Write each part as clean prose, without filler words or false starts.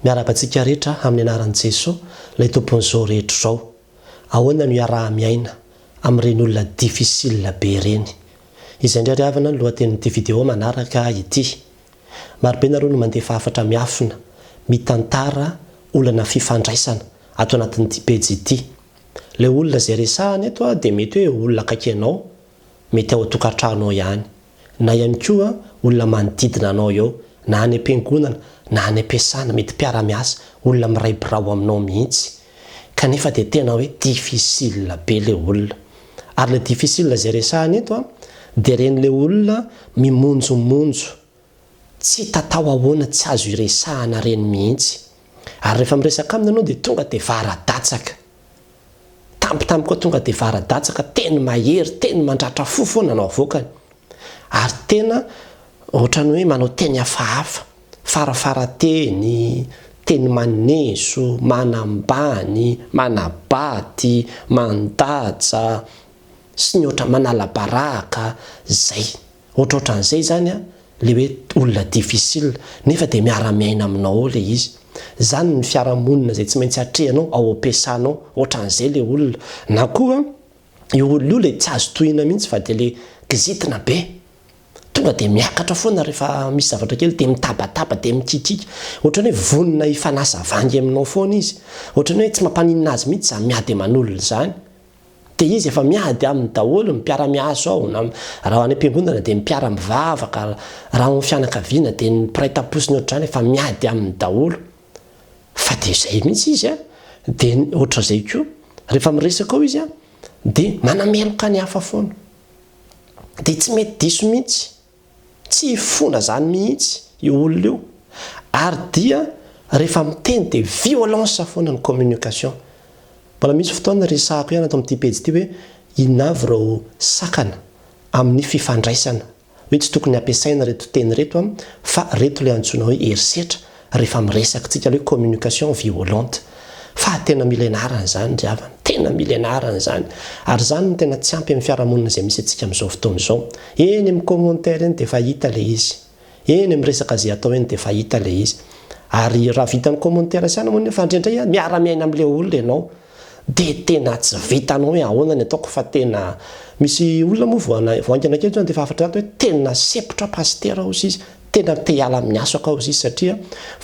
Miarabantsika rehetra amin'ny anaran'i Jesoa, ilay tompon'izao rehetra izao. Ahoana no hiaraha-miaina amin'ireny olona difficile be ireny. Izay indray havana ny lohatenin'ity vidéo manaraka ity. Marobe nareo no mandefa hafatra miafina, mitantara olana fifandraisana ato anatin'ity pejy ity. Ilay olona izay resahana eto dia mety hoe olona akaiky anao, mety ao an-tokantrano ihany. Na ihany koa olona manodidina anao eo, na any am-piangonana, na any am-piasana, mety mpiara-miasa, olona miray birao aminao mihitsy. Kanefa dia tena hoe difficile be ilay olona. Ary ilay difficile izay resahana eto dia ren'ilay olona mimonjomonjo. Tsy tatao ahoana tsy azo iresahana reny mihitsy. Ary rehefa miresaka aminy ianao dia tonga dia varadatsaka. Tampotampo koa tonga dia varadatsaka, teny mahery, teny mandratra fo foana anao avoakany. Ary tena ohatrany hoe manao teny hafahafa, farafarateny, teny maneso, manambany, manabaty, mandaja, sy ny oatra manalabaraka, zay. Ohatrohatran'izay zany le hoe olona difficile, nefa dia miara-miaina aminao le izy. Zany ny fiarahamonina izay tsy maintsy hatrehanao ao am-piasanao, ohatran'izay le olona. Na koa io olona io le tsy azo tohina mihitsy fa dia le kizitina be. Tonga dia miakatra foana rehefa misy zavatra kely dia mitabataba dia mikikika. Ohatrany hoe vonona hifanasa vangy aminao foana izy. Ohatrany hoe tsy mampaninina azy mihitsy za miady aman'olona zany. Dia izy efa miady amin'ny daholo, mipiara-miasa ao, raha any am-piangonana dia mipiara-mivavaka, raha amin'ny fianakaviana dia ny mpiray taposiny ohatrany efa miady amin'ny daholo. Fa dia izay mihitsy izy dia ohatr'izay koa rehefa miresaka ao izy dia manameloka ny hafa foana. Dia tsy mety diso mihitsy, tsy fona zany mihitsy io olona io. Ary dia rehefa miteny dia violence foana ny communication. Mbola misy fotoana resahako ihany ato amin'ity pejy ity hoe inavy ireo sakana amin'ny fifandraisana. Hoe tsy tokony ampiasaina reto teny reto fa reto ilay antsoina hoe herisetra rehefa miresaka tsika hoe communication violente. Fa tena mila ianarana zany ry havana, tena mila ianarana zany. Ary zany no tena tsy ampy amin'ny fiarahamonina izay misy antsika amin'izao fotoana izao. Eny amin'ny commentaire eny dia efa hita ilay izy. Eny amin'ny resaka izay atao eny dia efa hita ilay izy. Ary raha vitan'ny commentaire sana moa nefa indrindray miara-miaina amin'ilay olona ianao. Dia tena tsy vitanao hoe ahoana ny ataoko fa tena misy olona moa voangana kely dia efa afatra hoe tena sepotra pasteur ao izy. Tena te hiala amin'ny asako ao izy satria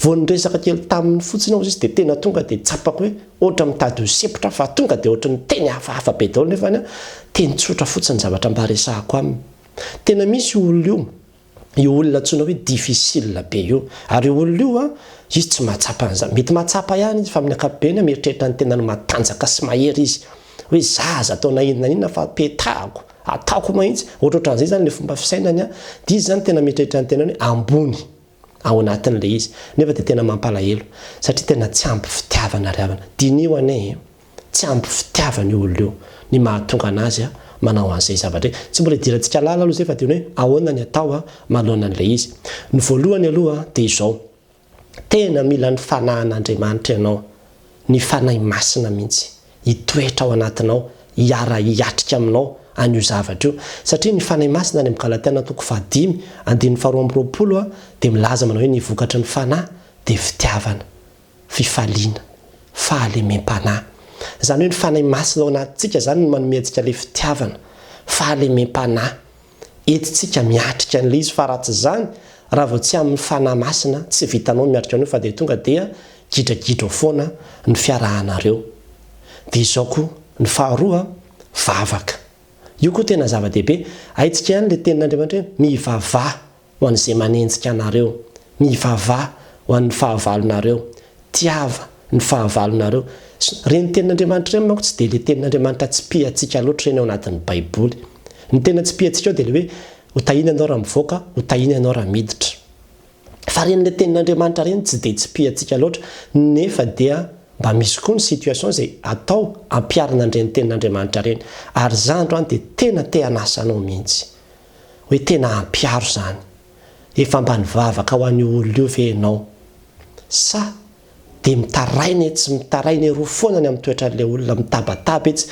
vao niresaka kely taminy fotsiny ao izy dia tena tonga dia tsapako hoe ohatra mitady ho sepotra fa tonga dia ohatra ny teny hafahafa be daholo nefa teny tsotra fotsiny zavatra mba resahako aminy. Tena misy olona io olona antsoina hoe difficile be io. Ary io olona io izy tsy mahatsapa an'izany. Mety mahatsapa ihany izy fa amin'ny ankapobeny mieritreritra ny tena matanjaka sy mahery izy. Hoe zaza ataona inona fa petahako, ataoko mahitsy. Ohatrohatran'izay zany le fomba fisainany dia izy zany tena mieritreritra ny tena hoe ambony ao anatin'ilay izy. Nefa dia tena mampalahelo satria tena tsy ampy fitiavana ry havana. Dinio ane, tsy ampy fitiavana io olona io. Ny mahatonga anazy manao an'izay zavatra. Tsy mbola idirantsika lala aloha izay fa dia hoe ahoana ny atao manoloana an'ilay izy. Ny voalohany aloha dia izao. Tena mila ny fanahin'Andriamanitra ianao, ny Fanahy Masina mihitsy, hitoetra ao anatinao, hiatrika aminao an'io zavatra io. Satria ny Fanahy Masina any amin'ny Galatiana 5:2 dia milaza manao hoe ny vokatry ny fanahy dia fitiavana, fifaliana, fahalemem-panahy. Zany hoe ny Fanahy Masina ao anatintsika zany no manome antsika ilay fitiavana, fahalemem-panahy. Entintsika miatrika an'ilay izy fa raha tsy zany, raha vao tsy amin'ny Fanahy Masina tsy vitanao miatrika an'io fa dia tonga dia gidragidra foana ny fiarahanareo. Dia izao koa ny faharoa, vavaka. Io koa tena zava-dehibe. Haitsika ihany ilay tenin'Andriamanitra hoe mivavaha ho an'izay manenjika anareo, mivavaha ho an'ny fahavalonareo, tiava ny fahavalonareo. Reny tenin'Andriamanitra ireny manko tsy dia ilay tenin'Andriamanitra tsy piantsika loatra ireny ao anatin'ny Baiboly. Ny tena tsy piantsika ao dia ilay hoe hotahina ianao raha mivoaka, hotahina ianao raha miditra. Fa reny ilay tenin'Andriamanitra ireny tsy dia tsy piantsika loatra, nefa dia mba misy koa ny situation izay atao ampiarina an'ireny tenin'Andriamanitra ireny. Ary zandro dia tena te hanasanao mihitsy. Hoe tena ampiaro zany. Efa mba nivavaka ho an'io olona io ve ianao? Sa dia mitaraina tsy mitaraina roa foana ny amin'ny toetran'ilay olona mitabataba etsy.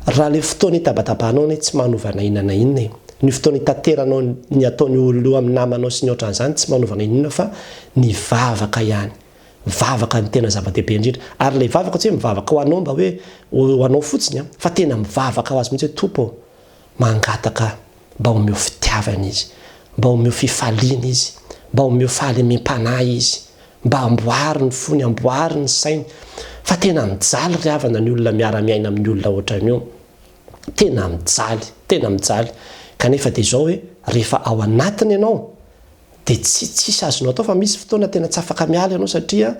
Raha ilay fotoana hitabatabanao tsy manovana inona inona. Ny fotoana hitateranao ny ataony olona io amin'ny namanao sy ny ohatran'izany tsy manovana inona fa ny vavaka ihany. mivavaka ny tena zava-dehibe indrindra ary le vavaka tsy hoe mivavaka ho anao mba hoe ho anao fotsiny fa tena mivavaka ho azy mihitsy hoe tompo mangataka mba homeo fitiavana izy mba homeo fifaliana izy mba homeo fahalemem-panahy izy mba amboary ny fony amboary ny sainy fa tena mijaly ry havana ny olona miara-miaina amin'ny olona ohatran'io tena mijaly kanefa dia zao hoe rehefa ao anatiny ianao dia tsisy azonao atao fa misy fotoana tena tsy afaka miala ianao satria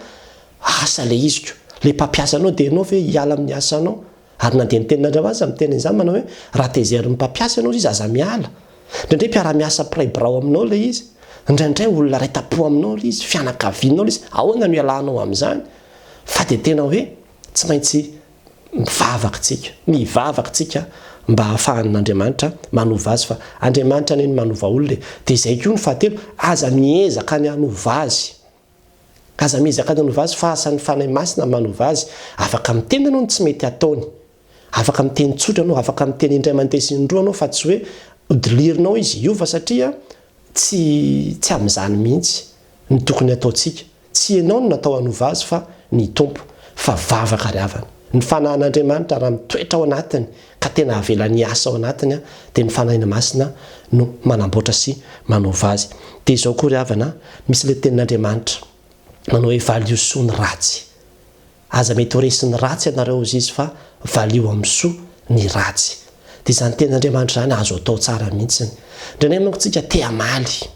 asa le iziko le mpampiasa anao dia ianao ve hiala amin'ny asa anao ary na dia ny tenin'Andriamanitra aza amin'ny tenin'izany manao hoe raha tezery ny mpampiasa ianao izy aza miala indraindray mpiara-miasa piray birao aminao le izy indraindray olona ray tapo aminao le izy fianakavianao le izy ahoana no ialanao amin'izany fa dia tena hoe tsy maintsy mivavaka tsika mba hahafahan'Andriamanitra manova azy fa Andriamanitra ny manova olona dia izay koa ny fahatelo aza miezaka ny hanova azy fa asan'ny Fanahy Masina manova azy afaka miteny ianao ny tsy mety ataony afaka miteny tsotra ianao afaka miteny indray mandeha sy indroa ianao fa tsy hoe dilirinao izy iova satria tsy amin'izany mihitsy ny tokony ataontsika tsy ianao no natao hanova azy fa ny tompo fa vavaka ry havana ny fanahin'Andriamanitra raha mitoetra ao anatiny ka tena havelany asa ao anatiny dia ny Fanahy Masina no manamboatra sy manova azy dia izao koa ry havana misy le tenin'Andriamanitra manao hoe Valio soa ny ratsy aza mety ho resy ny ratsy anareo izy fa Valio amin'ny soa ny ratsy dia izany tenin'Andriamanitra zany azo atao tsara mihitsiny indrindray manko tsika te hamaly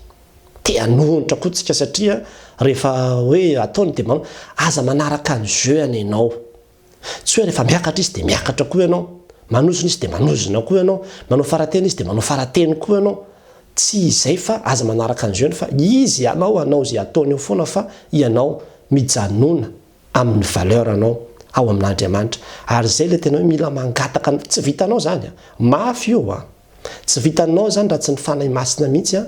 te hanohitra koa tsika satria rehefa hoe ataony dia manao aza manaraka ny jeuna ianao tsy hoe rehefa miakatra izy dia miakatra koa ianao manozona izy dia manozona koa ianao manao farateny izy dia manao farateny koa ianao tsy izay fa aza manaraka ny jeuna fa izy ianao anao izay ataony eo foana fa ianao mijanona amin'ny valeur anao ao amin'Andriamanitra ary izay le tena hoe mila mangataka tsy vitanao zany mafy io tsy vitanao zany raha tsy ny Fanahy Masina mihitsy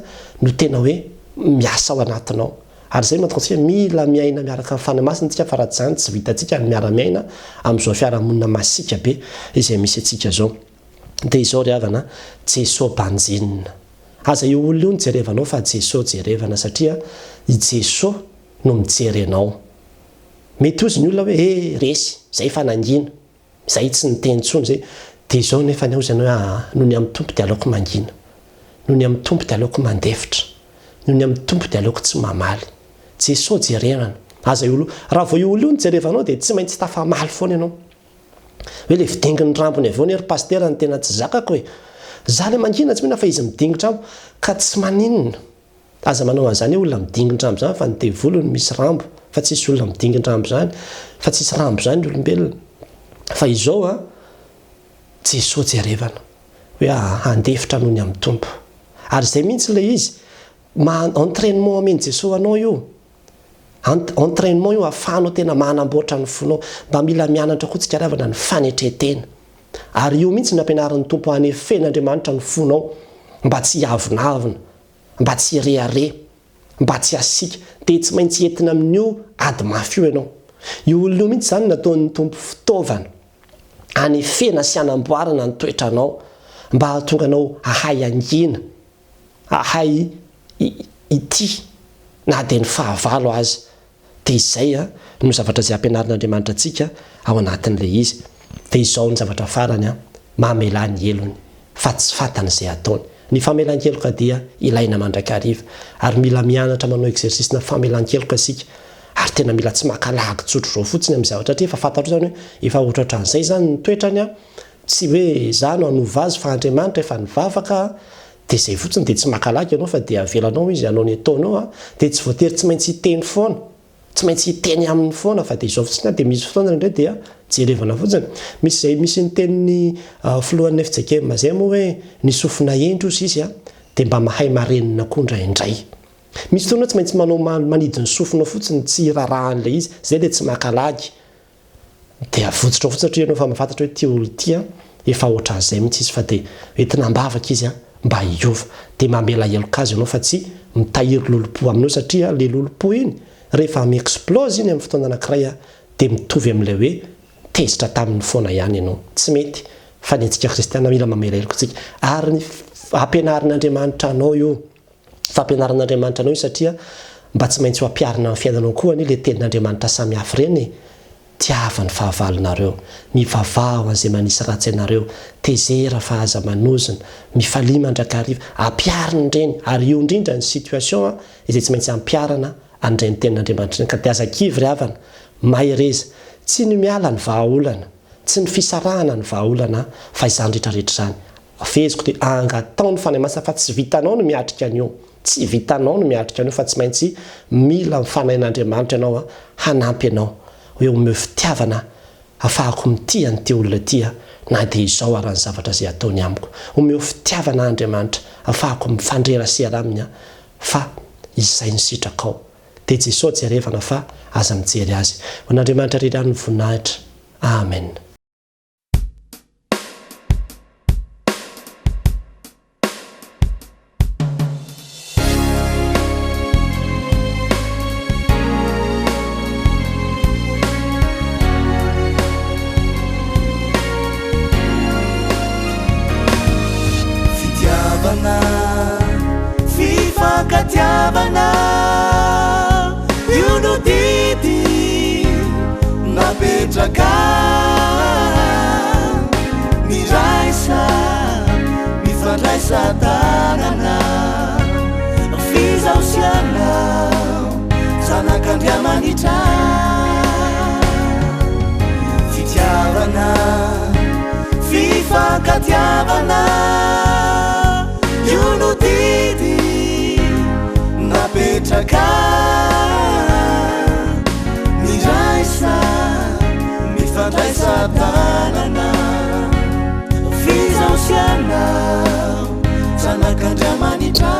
no tena hoe miasa ao anatinao ary izay matontsika mila miaina miaraka amin'ny Fanahy Masina tsika fa raha zany tsy vitantsika ny miara-miaina amin'izao fiarahamonina masika be izay misy atsika zao dia izao ry havana Jesoa banjinina aza io olona io nijerevanao fa Jesoa jerevana satria i Jesoa no mijery anao mety ozy ny olona hoe resy zay fanangina zay tsy niteny tsony zay dia izao nefa ny aozy ianao noho ny amin'ny tompo dia aleoko mangina noho ny amin'ny tompo dia aleoko mandefitra noho ny amin'ny tompo dia aleoko tsy mamaly Jesoa jerena aza io raha vao io olona io nijerevanao dia tsy maintsy tafamaly foana ianao hoe le vidingin'ny rambony avao ny ry pastera ny tena tsy zakako hoe za le mangina tsy mihina fa izy midingitra ambo ka tsy maninona aza manao an'izany olona midingin-drambo zany fa ny devolony misy rambo fa tsisy olona midingin-drambo zany fa tsisy rambo zany olombelona fa izao Jesoa jerevana hoe handefitra noho ny amin'ny tompo ary izay mihitsy le izy entraînement ameny Jesoa anao io entraînement io ahafahanao tena manamboatra ny fonao mba mila mianatra koa tsika ravana ny fanetretena ary io mihitsy ny ampianarin'ny tompo hanefen'Andriamanitra ny fonao mba tsy havonavona mba tsy reare mba tsy asika dia tsy maintsy entina amin'io ady mafy io ianao io olona io mihitsy zany nataon'ny tompo fitaovana hanefena sy hanamboarana ny toetranao mba hahatonga anao ahay angina ahay ity na dia ny fahavalo azy dia izay no zavatra izay ampianarin'Andriamanitra antsika ao anatin'le izy dia izao ny zavatra farany mamela ny elony fa tsy fantany izay ataony ny famelan-keloka dia ilaina mandrakariva ary mila mianatra manao exercice na famelan-keloka asika ary tena mila tsy makalagy tsotro zao fotsiny amin'ny zavatra satria efa fantatro zany hoe efa ohatran'izay zany ny toetrany tsy hoe za no hanova azy fa Andriamanitra efa nivavaka dia izay fotsiny dia tsy makalagy ianao fa dia avelanao izy anao ny ataonao dia tsy voatery tsy maintsy hiteny foana tsy maintsy hiteny amin'ny foana fa dia izao fotsiny dia misy fotoana indray dia jerevana fotsiny misy ny tenin'ny filohan'ny fijekema zay moa hoe ny sofina endro izy dia mba mahay marenina koa indraindray misy fotoana tsy maintsy manao manidiny sofina fotsiny tsy rarahan'le izy zay dia tsy makalagy dia avotsitra fotsiny satria ianao fa mahafantatra hoe ty olo ty efa ohatran'izay mihitsy izy fa dia entina mbavaka izy mba hiova dia mamela heloka azy ianao fa tsy mitahiry lolopo aminao satria le lolopo iny rehefa mi-explose iny amin'ny fotoana anankiray dia mitovy amin'ilay hoe tezitra tamin'ny foana ihany ianao tsy mety fa ny antsika kristiana mila mamela heloka tsika ary ny ampianarin'Andriamanitra anao io fa ampianarin'Andriamanitra anao io satria mba tsy maintsy ho ampiarina amin'ny fiainanao koa ny le tenin'Andriamanitra samihafa ireny tiava ny fahavalonareo mivavaha ho an'izay manisy ratsy ianareo tezera fa aza manozona mifalia mandrakariva ampiarina ireny ary io indrindra ny situation izay tsy maintsy ampiarana an'ireny tenin'Andriamanitra ka tiazakivy ry havana mahereza tsy ny miala ny vahaolana tsy ny fisarahana ny vahaolana fa izany rehetrarehetra izany feziko dia angatao ny fanahy masina fa tsy vitanao no miatrika an'io tsy vitanao no miatrika an'io fa tsy maintsy mila mifanahin'Andriamanitra ianao hanampy ianao hoe omeo fitiavana afahako mitia nyty olona tia na dia izao arany zavatra izay ataony amiko omeo fitiavana Andriamanitra afahako mifandrerasera aminy fa izay ny sitrakao dia Jesoa jerevana fa aza mijery azy ho n'Andriamanitra rirany ny voninahitra amen. Fifakatiavana io no didy napetraka miraisa mifandraisa tanana fizausiana zanak'Andriamanitra fitiavana fifakatiavana io no didy napetraka miraisa mifandraisa tanana fizausiana zanak'Andriamanitra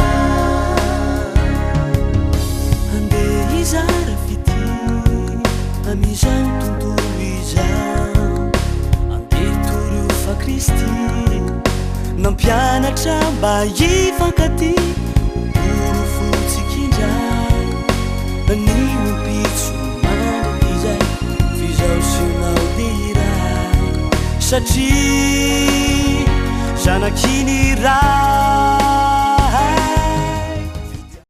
andeha izara fity amizao tontolo izao andeha torio fa Kristy nampianatra mba hifankaty oro fotsikindray ny mipitso manokizay fizaosinao diray satria zanakiny raha